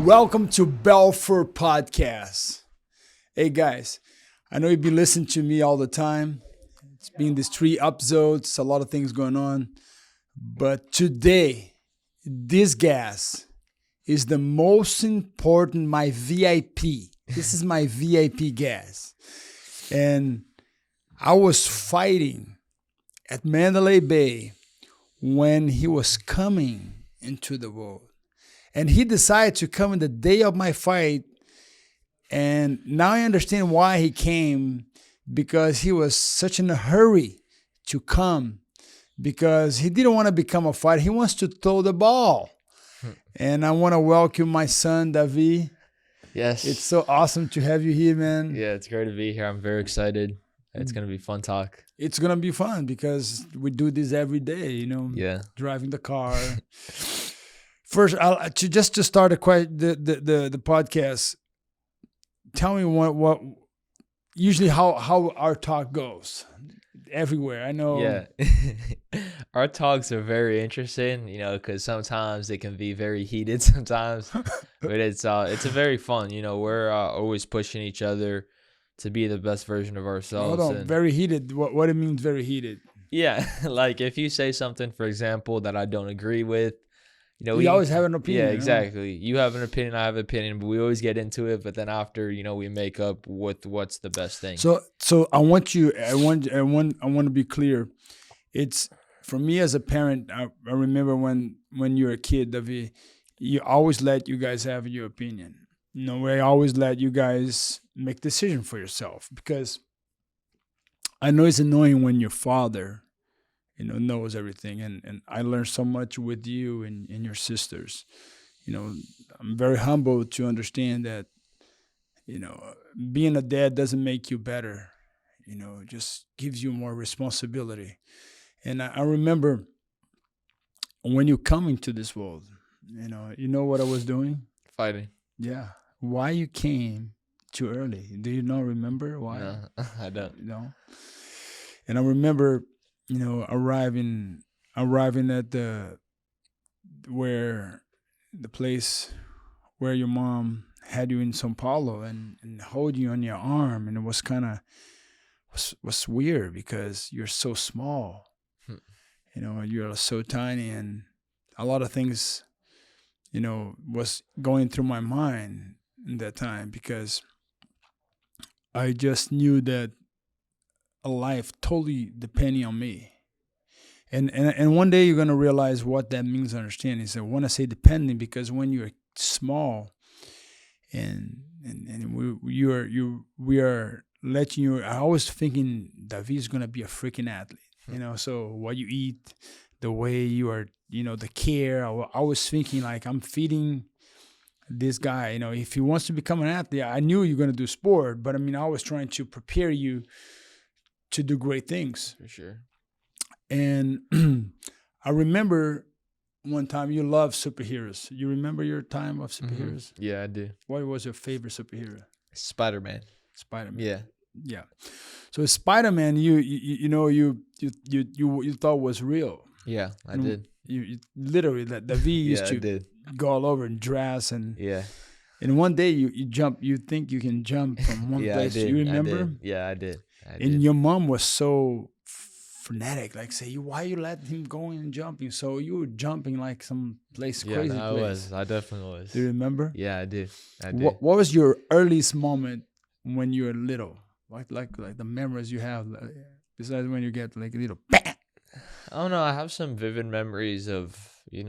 Welcome to Belfort Podcast. Hey guys, I know you've been listening to me all the time. It's been these 3 episodes, a lot of things going on. But today, this guest is the most important, my VIP. This is my VIP guest. And I was fighting at Mandalay Bay when he was coming into the world. And he decided to come in the day of my fight. And now I understand why he came, because he was such in a hurry to come, because he didn't want to become a fighter. He wants to throw the ball. And I want to welcome my son, Davi. Yes. It's so awesome to have you here, man. Yeah, it's great to be here. I'm very excited. It's going to be fun talk. It's going to be fun because we do this every day, Yeah. Driving the car. First, to start the podcast, tell me what usually how our talk goes everywhere. I know. Yeah. Our talks are very interesting, because sometimes they can be very heated sometimes, but it's a very fun, we're always pushing each other to be the best version of ourselves. Hold on, very heated. What it means very heated? Yeah, like if you say something, for example, that I don't agree with, we always have an opinion. Yeah, exactly. You have an opinion, I have an opinion, but we always get into it. But then after, we make up with what's the best thing. So I want to be clear. It's for me as a parent. I remember when you're a kid, Davi, you always let you guys have your opinion. I always let you guys make decision for yourself, because I know it's annoying when your father knows everything. And I learned so much with you and your sisters. I'm very humbled to understand that, being a dad doesn't make you better. It just gives you more responsibility. And I remember when you come into this world, you know what I was doing? Fighting. Yeah. Why you came too early? Do you not remember why? No, I don't. And I remember, arriving at the place where your mom had you in São Paulo and hold you on your arm, and it was kind of was weird because you're so small, you're so tiny, and a lot of things, was going through my mind in that time, because I just knew that a life totally depending on me. And one day you're gonna realize what that means. Understand is that when I say depending, because when you're small, and we are letting you. I was thinking Davi is gonna be a freaking athlete. So what you eat, the way you are, the care. I was thinking like I'm feeding this guy. If he wants to become an athlete, I knew you're gonna do sport, but I was trying to prepare you to do great things. For sure. And I remember one time you loved superheroes. You remember your time of superheroes? Mm-hmm. Yeah, I do. What was your favorite superhero? Spider-Man. Yeah. So Spider-Man, you thought was real. Yeah, I did. You literally that Davi used to go all over and dress and yeah. And one day you jump. You think you can jump from one place. You remember? I did. And your mom was so frenetic, like say, why you let him go and jumping? So you were jumping like some place crazy. Yeah, I definitely was. Do you remember? Yeah, I do. What was your earliest moment when you were little? Like the memories you have, besides when you get like a little. I don't know. I have some vivid memories of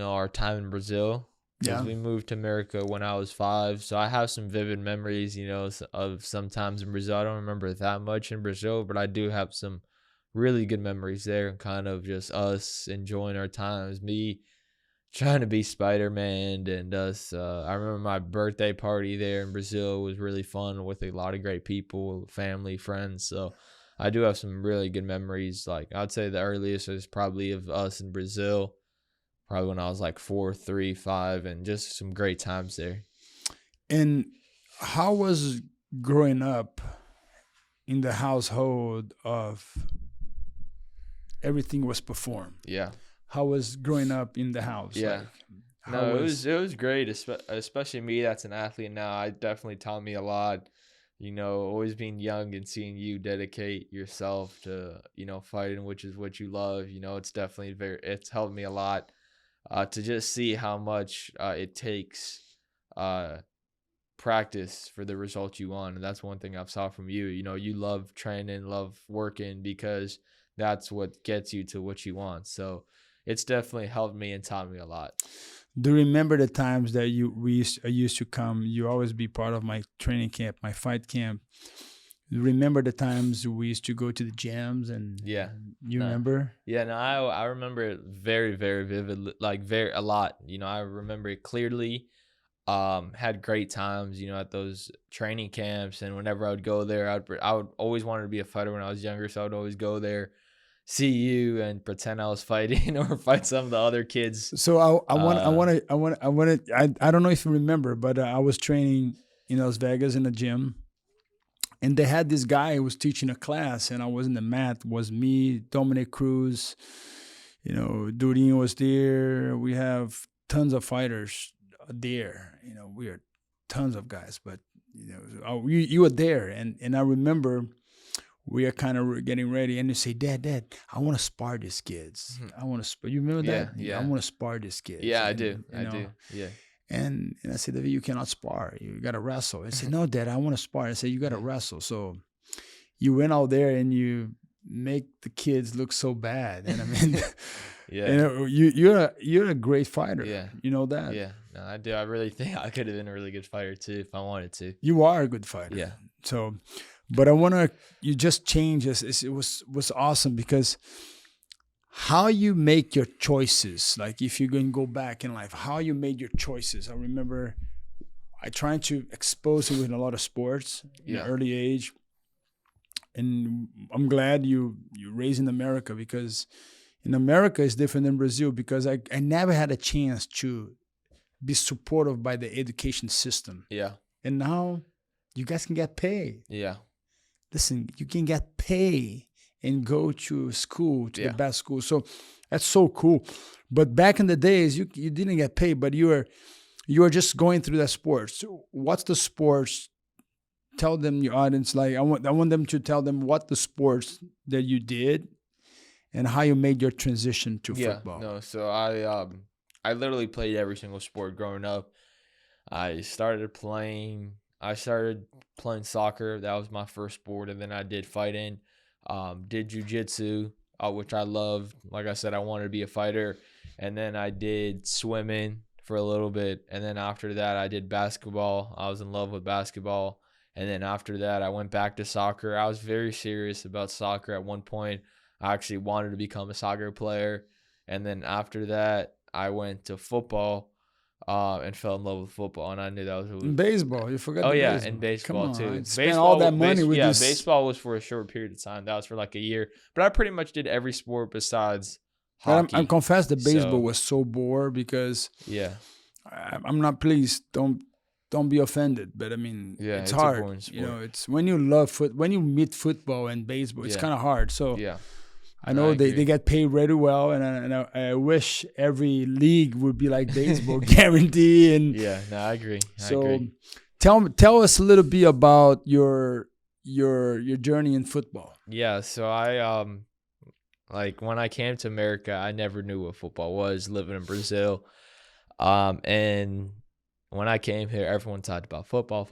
our time in Brazil. Because we moved to America when I was 5. So I have some vivid memories, of sometimes in Brazil. I don't remember that much in Brazil, but I do have some really good memories there, and kind of just us enjoying our times. Me trying to be Spider-Man and us. I remember my birthday party there in Brazil was really fun with a lot of great people, family, friends. So I do have some really good memories. Like I'd say the earliest is probably of us in Brazil. Probably when I was like 4, 3, 5, and just some great times there. And how was growing up in the household of everything was performed? Yeah. How was growing up in the house? Yeah. Like, No, it was great, especially me that's an athlete now. It definitely taught me a lot. Always being young and seeing you dedicate yourself to, fighting, which is what you love. It's definitely it's helped me a lot to just see how much it takes practice for the results you want. And that's one thing I've saw from you. You love training, love working, because that's what gets you to what you want. So it's definitely helped me and taught me a lot. Do you remember the times that I used to come? You always be part of my training camp, my fight camp. Remember the times we used to go to the gyms and remember? Yeah, no, I remember it very, very vividly, like a lot. I remember it clearly. Had great times, at those training camps, and whenever I would go there, I would always wanted to be a fighter when I was younger, so I would always go there, see you, and pretend I was fighting or fight some of the other kids. So I don't know if you remember, but I was training in Las Vegas in a gym, and they had this guy who was teaching a class, and I was in the mat. It was me, Dominic Cruz, Durinho was there. We have tons of fighters there. We are tons of guys, but you were there, and I remember we are kind of getting ready, and you say, Dad, I want to spar these kids. I want to spar. You remember that? Yeah. I want to spar these kids. Yeah, I do. Yeah. And I said, Davi, you cannot spar. You got to wrestle. I said, no, Dad, I want to spar. I said, you got to wrestle. So you went out there and you make the kids look so bad. And I mean, you're a great fighter. Yeah. You know that? Yeah. No, I do. I really think I could have been a really good fighter too if I wanted to. You are a good fighter. Yeah. So, but you just changed this. It was awesome because how you make your choices, like if you're going to go back in life, how you made your choices. I remember I tried to expose you in a lot of sports in an early age. And I'm glad you raised in America, because in America it's different than Brazil, because I never had a chance to be supported by the education system. Yeah. And now you guys can get paid. Yeah. Listen, you can get paid and go to school, to the best school. So that's so cool. But back in the days, you didn't get paid, but you were just going through that sport. So what's the sports? Tell them, your audience, like I want them to tell them what the sports that you did and how you made your transition to football. No, so I literally played every single sport growing up. I started playing soccer. That was my first sport, and then I did fighting. Did jiu-jitsu, which I loved. Like I said, I wanted to be a fighter. And then I did swimming for a little bit. And then after that, I did basketball. I was in love with basketball. And then after that, I went back to soccer. I was very serious about soccer at one point. I actually wanted to become a soccer player. And then after that, I went to football and fell in love with football. And I knew that was baseball. You forgot. Baseball. And baseball too. Spent all that money with this. Baseball was for a short period of time. That was for like a year. But I pretty much did every sport besides hockey. I'm confessed that baseball was so bored because I'm not. Please don't be offended, but I mean, it's hard. It's when you love when you meet football and baseball, it's kind of hard. So I know they get paid really well, and I wish every league would be like baseball, guarantee. And I agree. Tell us a little bit about your journey in football. Yeah, so I like when I came to America, I never knew what football was, living in Brazil, and when I came here, everyone talked about football,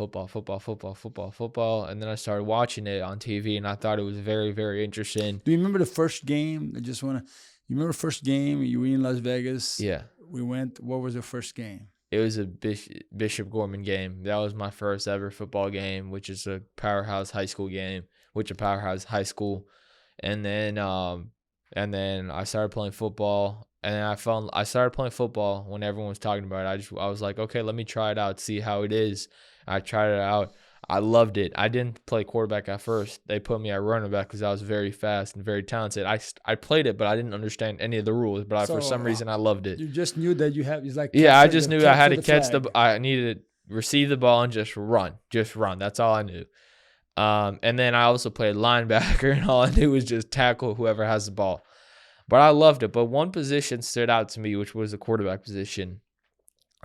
and then I started watching it on TV, and I thought it was very, very interesting. Do you remember the first game? You remember the first game? You were in Las Vegas. Yeah. We went. What was the first game? It was a Bishop Gorman game. That was my first ever football game, which is a powerhouse high school game, And then I started playing football. And I started playing football when everyone was talking about it. I was like, okay, let me try it out, see how it is. I tried it out. I loved it. I didn't play quarterback at first. They put me at running back because I was very fast and very talented. I played it, but I didn't understand any of the rules. But for some reason, I loved it. You just knew that you have. It's like I just knew I had to catch I needed to receive the ball and just run. That's all I knew. And then I also played linebacker, and all I knew was just tackle whoever has the ball. But I loved it. But one position stood out to me, which was the quarterback position.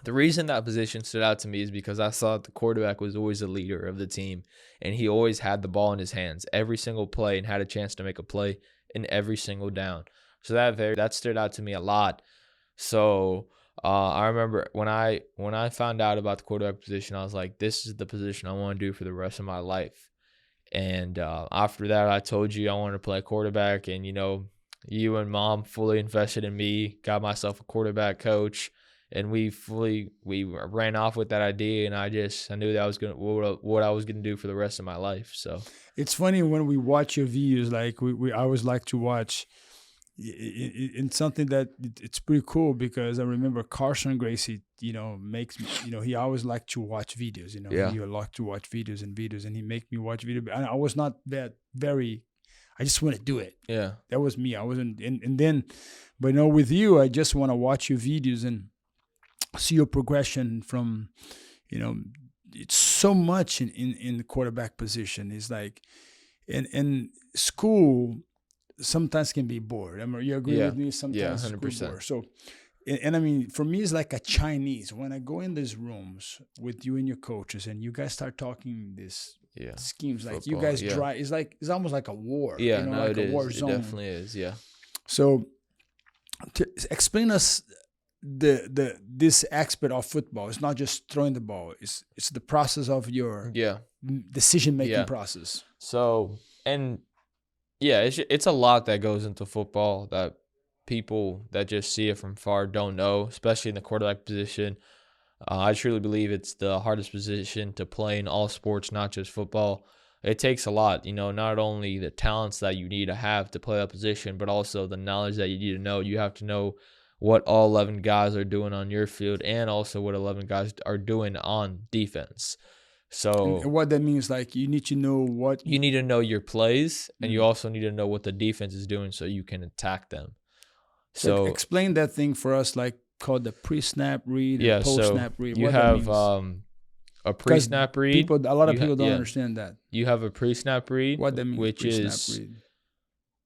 The reason that position stood out to me is because I saw the quarterback was always the leader of the team, and he always had the ball in his hands every single play and had a chance to make a play in every single down. So that stood out to me a lot. So I remember when I found out about the quarterback position, I was like, this is the position I want to do for the rest of my life. And after that, I told you I wanted to play quarterback, and you and Mom fully invested in me, got myself a quarterback coach, and we ran off with that idea, and I knew that I was what I was gonna do for the rest of my life. So it's funny when we watch your videos, like we I always like to watch. In something that it's pretty cool, because I remember Carson Gracie, makes me, he always liked to watch videos, yeah, he liked to watch videos, and he make me watch video. I was not that very, I just want to do it. yeah, That was me. I wasn't, and then, but with you, I just want to watch your videos and see your progression from, it's so much in the quarterback position. It's like, in school, sometimes can be bored. I mean, you agree with me? Sometimes 100%. bored. So, and I mean, for me, it's like a Chinese. When I go in these rooms with you and your coaches, and you guys start talking this schemes, like football, you guys drive. It's almost like a war. Yeah, no, like it a war is. zone. It definitely is. Yeah. So, to explain us this aspect of football. It's not just throwing the ball. It's the process of your decision making process. So, and yeah, it's a lot that goes into football that people that just see it from far don't know, especially in the quarterback position. I truly believe it's the hardest position to play in all sports, not just football. It takes a lot, not only the talents that you need to have to play that position, but also the knowledge that you need to know. You have to know what all 11 guys are doing on your field, and also what 11 guys are doing on defense. So and what that means, like, you need to know what you need to know your plays, and you also need to know what the defense is doing so you can attack them. So explain that thing for us, like called the pre-snap read and post-snap read. You what have that means. A pre-snap read. A lot of people don't understand that. You have a pre-snap read, what that means, which is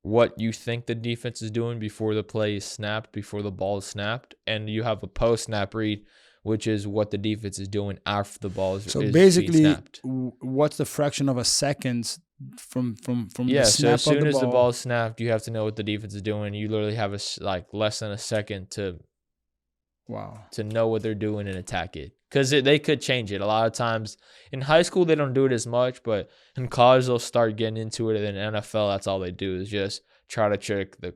what you think the defense is doing before the play is snapped, before the ball is snapped, and you have a post-snap read, which is what the defense is doing after the ball is basically being snapped. What's the fraction of a second from the snap so as soon as the ball is snapped, you have to know what the defense is doing. You literally have less than a second to know what they're doing and attack it, because they could change it. A lot of times in high school they don't do it as much, but in college they'll start getting into it. And in NFL, that's all they do is just try to trick the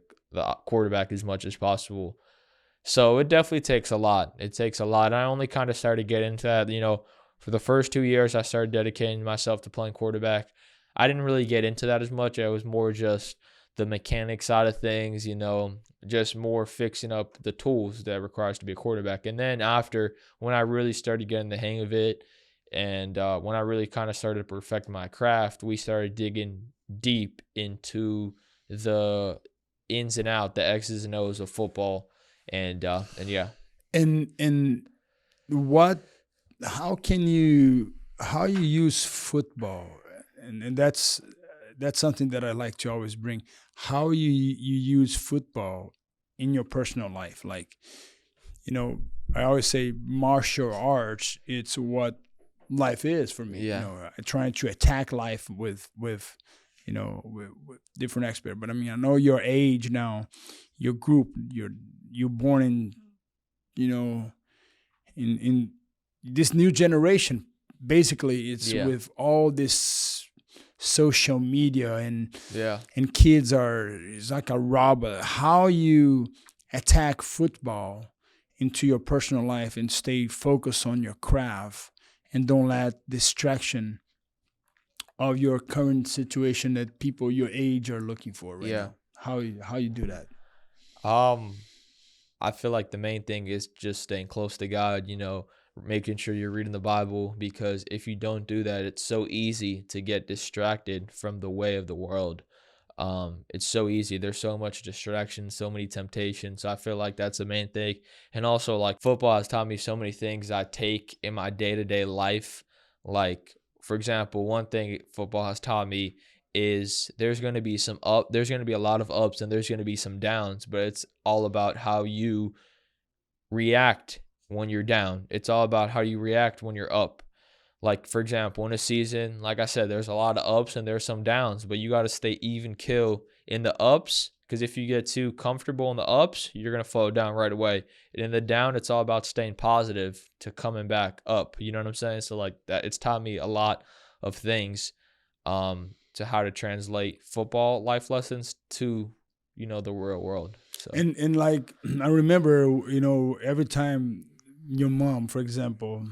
quarterback as much as possible. So it definitely takes a lot. It takes a lot. I only kind of started getting into that, for the first 2 years I started dedicating myself to playing quarterback. I didn't really get into that as much. I was more just the mechanic side of things, just more fixing up the tools that it requires to be a quarterback. And then after, when I really started getting the hang of it, and when I really kind of started to perfect my craft, we started digging deep into the ins and outs, the X's and O's of football. And yeah. And how you use football, and that's something that I like to always bring. How you use football in your personal life. Like, I always say martial arts, it's what life is for me. Trying to attack life with different aspects. But I mean, I know your age now, your group, you're born in this new generation. Basically, it's with all this social media and kids it's like a robber. How you attack football into your personal life and stay focused on your craft and don't let distraction of your current situation that people your age are looking for right now. How you do that? I feel like the main thing is just staying close to God, making sure you're reading the Bible, because if you don't do that, it's so easy to get distracted from the way of the world. It's so easy. There's so much distraction, so many temptations. So I feel like that's the main thing. And also, like, football has taught me so many things I take in my day-to-day life. Like, for example, one thing football has taught me is there's going to be a lot of ups, and there's going to be some downs, but it's all about how you react when you're down. It's all about how you react when you're up. Like, for example, in a season, like I said, there's a lot of ups and there's some downs, but you got to stay even kill in the ups, because if you get too comfortable in the ups, you're going to fall down right away. And in the down, it's all about staying positive to coming back up. You know what I'm saying? So like that, it's taught me a lot of things to how to translate football life lessons to, you know, the real world. So. And like, I remember, you know, every time your mom, for example,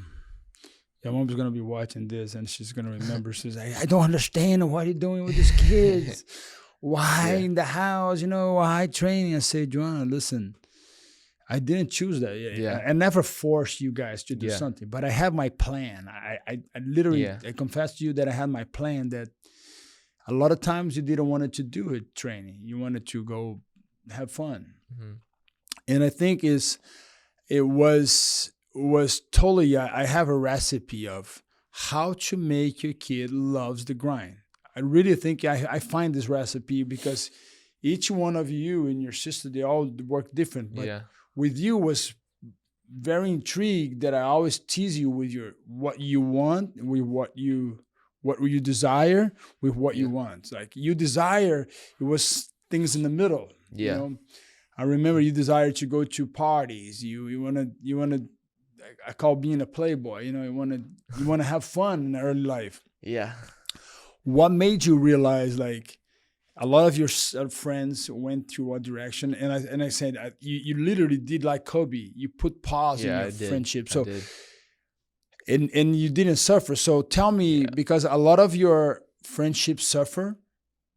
your mom's going to be watching this and she's going to remember, she's like, I don't understand what you're doing with these kids. Why in the house, you know, why training? I say, Joanna, listen, I didn't choose that. I never forced you guys to do something, but I have my plan. I literally, I confess to you that I had my plan, that a lot of times you didn't want to do it training. You wanted to go have fun. Mm-hmm. And I think it was totally, I have a recipe of how to make your kid loves the grind. I really think I find this recipe because each one of you and your sister, they all work different. But with you was very intrigued that I always tease you with what you want, with what you desire, with what you want. Like you desire, it was things in the middle. Yeah. You know? I remember you desired to go to parties. You wanna I call being a playboy. You know, you wanna have fun in early life. Yeah. What made you realize, like, a lot of your friends went through one direction, and I said you literally did like Kobe. You put pause in your friendship. So, and you didn't suffer. So tell me, because a lot of your friendships suffer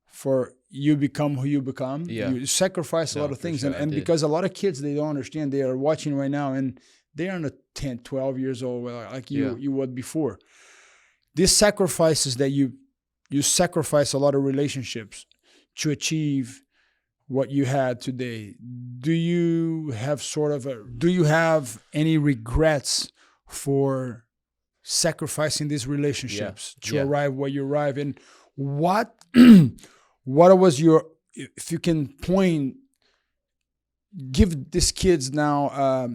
for you become who you become. Yeah. You sacrifice a lot of things, sure, and because a lot of kids, they don't understand. They are watching right now, and they are not 10, 12 years old like you were before. These sacrifices that you sacrifice a lot of relationships to achieve what you had today. Do you have any regrets for sacrificing these relationships to arrive where you arrive? And what was if you can give these kids now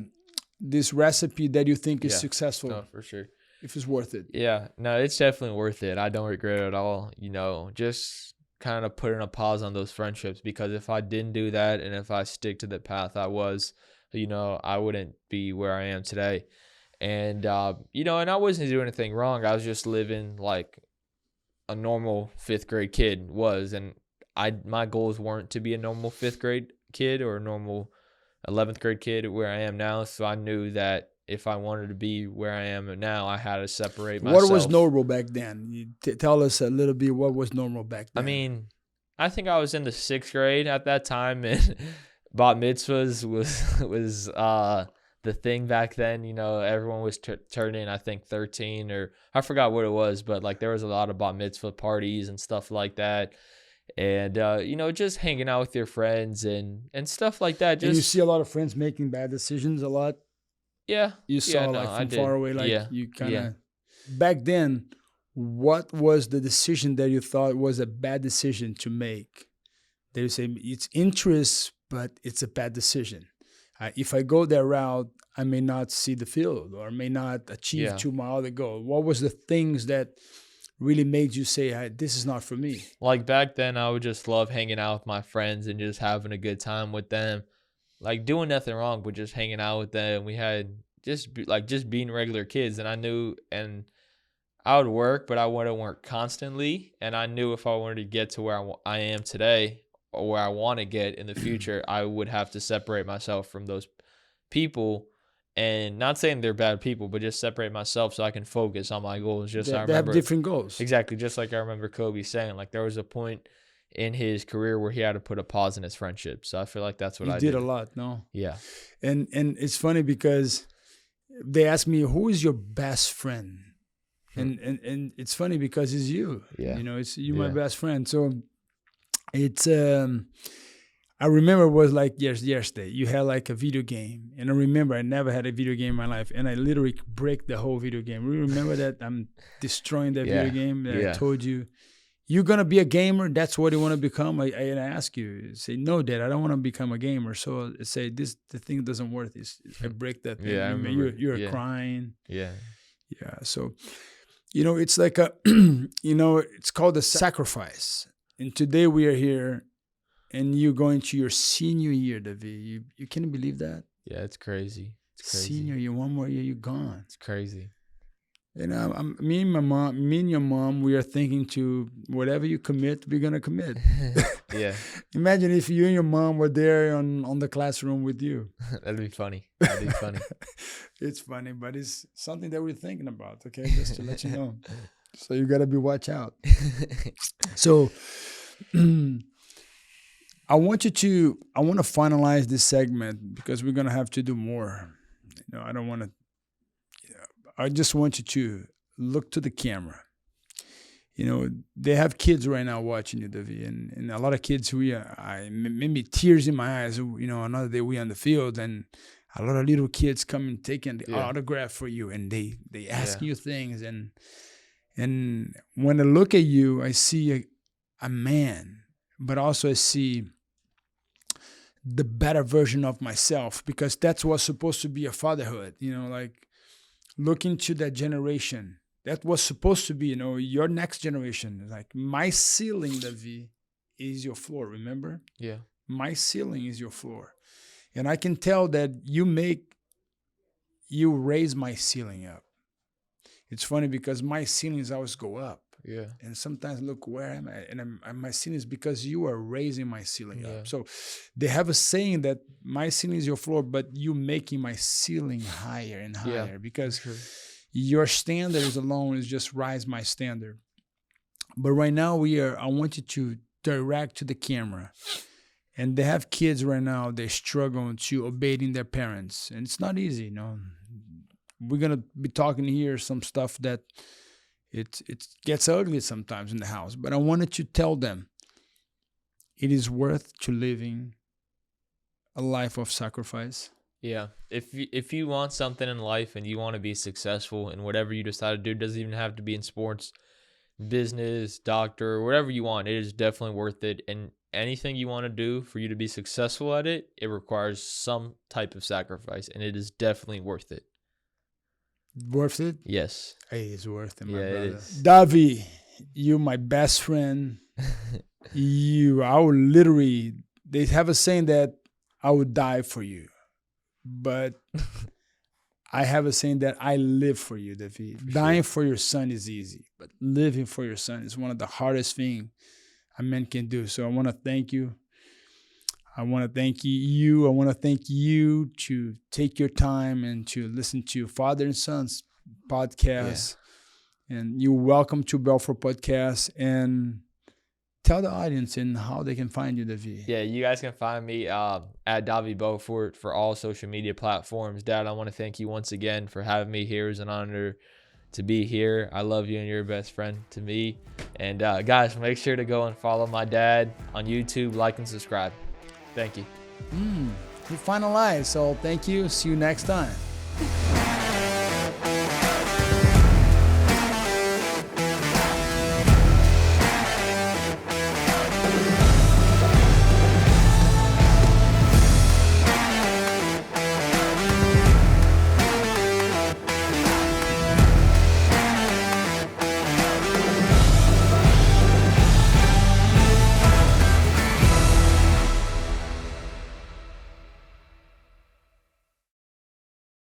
this recipe that you think is successful? No, for sure. If it's worth it. Yeah, no, it's definitely worth it. I don't regret it at all. You know, just kind of putting a pause on those friendships, because if I didn't do that and if I stick to the path I was, you know, I wouldn't be where I am today. And, you know, and I wasn't doing anything wrong. I was just living like a normal fifth grade kid was. And my goals weren't to be a normal fifth grade kid or a normal 11th grade kid where I am now. So I knew that if I wanted to be where I am now, I had to separate myself. What was normal back then? Tell us a little bit what was normal back then. I mean, I think I was in the 6th grade at that time, and bat mitzvahs was the thing back then. You know, everyone was turning, I think, 13, or I forgot what it was, but like there was a lot of bat mitzvah parties and stuff like that. And, you know, just hanging out with your friends and stuff like that. And you see a lot of friends making bad decisions a lot. Yeah. You saw from far away, like you kind of, back then, what was the decision that you thought was a bad decision to make? They would say it's interest, but it's a bad decision. If I go that route, I may not see the field or may not achieve 2 miles to go. What was the things that really made you say, hey, this is not for me? Like back then, I would just love hanging out with my friends and just having a good time with them. Like doing nothing wrong, but just hanging out with them. We had just being regular kids, and I knew, and I would work, but I wouldn't work constantly. And I knew if I wanted to get to where I am today or where I want to get in the future, I would have to separate myself from those people. And not saying they're bad people, but just separate myself so I can focus on my goals. They have different goals. Exactly. Just like I remember Kobe saying, like there was a point in his career where he had to put a pause in his friendship. So I feel like that's what I did. You did a lot, no? Yeah. And it's funny because they asked me, who is your best friend? And it's funny because it's you. Yeah. You know, it's you, my best friend. So it's I remember it was like yesterday. You had like a video game, and I remember I never had a video game in my life, and I literally break the whole video game. You remember that? I'm destroying that video game that I told you. you're gonna be a gamer. That's what you want to become. I ask you, say, no, Dad, I don't want to become a gamer. So I say, the thing doesn't work. I break that thing. Yeah, I remember. You're crying. Yeah. Yeah. So, it's like it's called a sacrifice. And today we are here, and you're going to your senior year, Davi. You can't believe that. Yeah, it's crazy. It's crazy. Senior year, one more year, you're gone. It's crazy. And me and your mom, we are thinking to whatever you commit, we're gonna commit. Yeah. Imagine if you and your mom were there on the classroom with you. That'd be funny. That'd be funny. It's funny, but it's something that we're thinking about. Okay, just to let you know. So you gotta be watch out. So I want to finalize this segment because we're gonna have to do more. I don't want to. I just want you to look to the camera. They have kids right now watching you, Davi, and a lot of kids who made me tears in my eyes. Another day we on the field, and a lot of little kids come and taking the autograph for you, and they ask you things, and when I look at you, I see a man, but also I see the better version of myself, because that's what's supposed to be a fatherhood. Like, looking to that generation, that was supposed to be, your next generation. Like, my ceiling, Davi, is your floor. Remember? Yeah. My ceiling is your floor, and I can tell that you raise my ceiling up. It's funny because my ceilings always go up. Yeah. And sometimes look where I'm at, and my ceiling is because you are raising my ceiling up. So they have a saying that my ceiling is your floor, but you making my ceiling higher and higher, because your standards alone is just rise my standard. But right now I want you to direct to the camera, and they have kids right now. They're struggling to obeying their parents, and it's not easy. We're gonna be talking here some stuff that. It gets ugly sometimes in the house, but I wanted to tell them it is worth to living a life of sacrifice. Yeah. If you want something in life and you want to be successful in whatever you decide to do, it doesn't even have to be in sports, business, doctor, whatever you want. It is definitely worth it. And anything you want to do for you to be successful at it, it requires some type of sacrifice, and it is definitely worth it. Worth it? Yes. Hey, it's worth it, my brother. It is. Davi, you my best friend. They have a saying that I would die for you. But I have a saying that I live for you, Davi. Dying for your son is easy, but living for your son is one of the hardest things a man can do. So I want to thank you. I want to thank you. I want to thank you to take your time and to listen to Father and Son's podcast. Yeah. And you're welcome to Belfort Podcast. And tell the audience and how they can find you, Davi. Yeah, you guys can find me at Davi Belfort for all social media platforms. Dad, I want to thank you once again for having me here. It's an honor to be here. I love you, and you're a best friend to me. And guys, make sure to go and follow my dad on YouTube, like and subscribe. Thank you. We finalized. So thank you. See you next time.